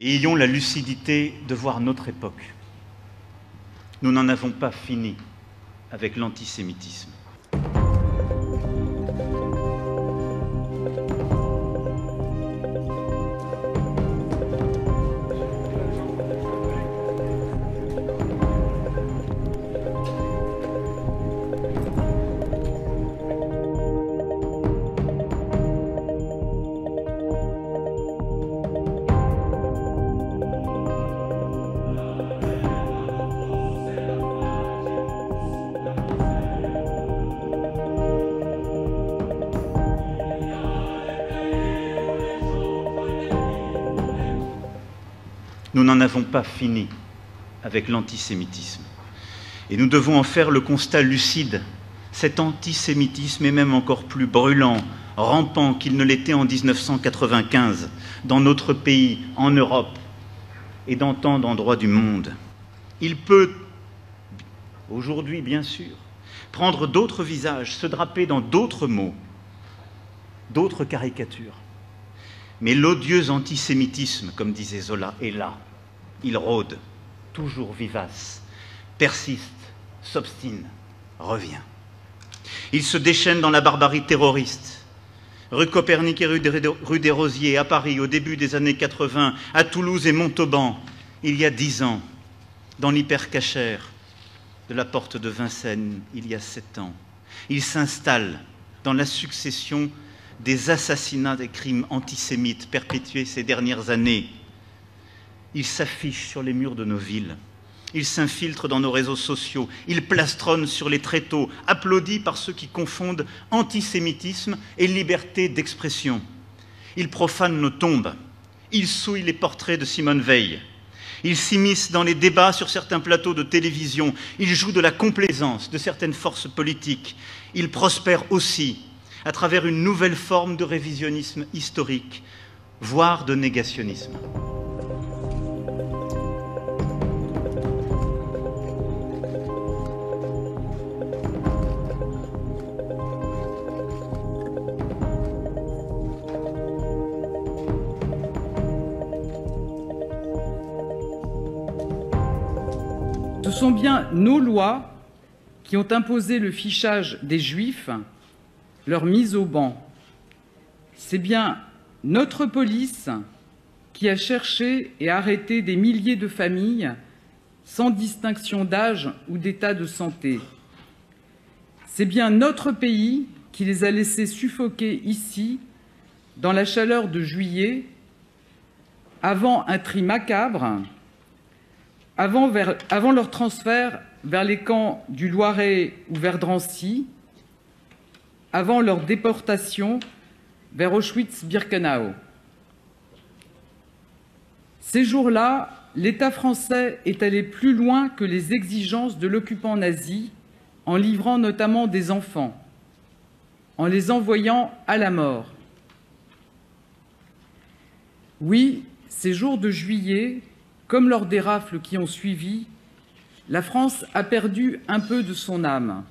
Et ayons la lucidité de voir notre époque. Nous n'en avons pas fini avec l'antisémitisme. Nous n'en avons pas fini avec l'antisémitisme. Et nous devons en faire le constat lucide. Cet antisémitisme est même encore plus brûlant, rampant qu'il ne l'était en 1995, dans notre pays, en Europe et dans tant d'endroits du monde. Il peut, aujourd'hui bien sûr, prendre d'autres visages, se draper dans d'autres mots, d'autres caricatures. Mais l'odieux antisémitisme, comme disait Zola, est là. Il rôde, toujours vivace, persiste, s'obstine, revient. Il se déchaîne dans la barbarie terroriste. Rue Copernic et rue des Rosiers, à Paris, au début des années 80, à Toulouse et Montauban, il y a 10 ans, dans l'hypercachère de la porte de Vincennes, il y a 7 ans. Il s'installe dans la succession des assassinats des crimes antisémites perpétués ces dernières années. Il s'affiche sur les murs de nos villes. Il s'infiltre dans nos réseaux sociaux. Il plastronne sur les tréteaux, applaudi par ceux qui confondent antisémitisme et liberté d'expression. Il profane nos tombes. Il souille les portraits de Simone Veil. Il s'immisce dans les débats sur certains plateaux de télévision. Il joue de la complaisance de certaines forces politiques. Il prospère aussi à travers une nouvelle forme de révisionnisme historique, voire de négationnisme. Ce sont bien nos lois qui ont imposé le fichage des Juifs, leur mise au ban. C'est bien notre police qui a cherché et arrêté des milliers de familles sans distinction d'âge ou d'état de santé. C'est bien notre pays qui les a laissés suffoquer ici, dans la chaleur de juillet, avant un tri macabre, avant leur transfert vers les camps du Loiret ou vers Drancy, avant leur déportation vers Auschwitz-Birkenau. Ces jours-là, l'État français est allé plus loin que les exigences de l'occupant nazi, en livrant notamment des enfants, en les envoyant à la mort. Oui, ces jours de juillet, comme lors des rafles qui ont suivi, la France a perdu un peu de son âme.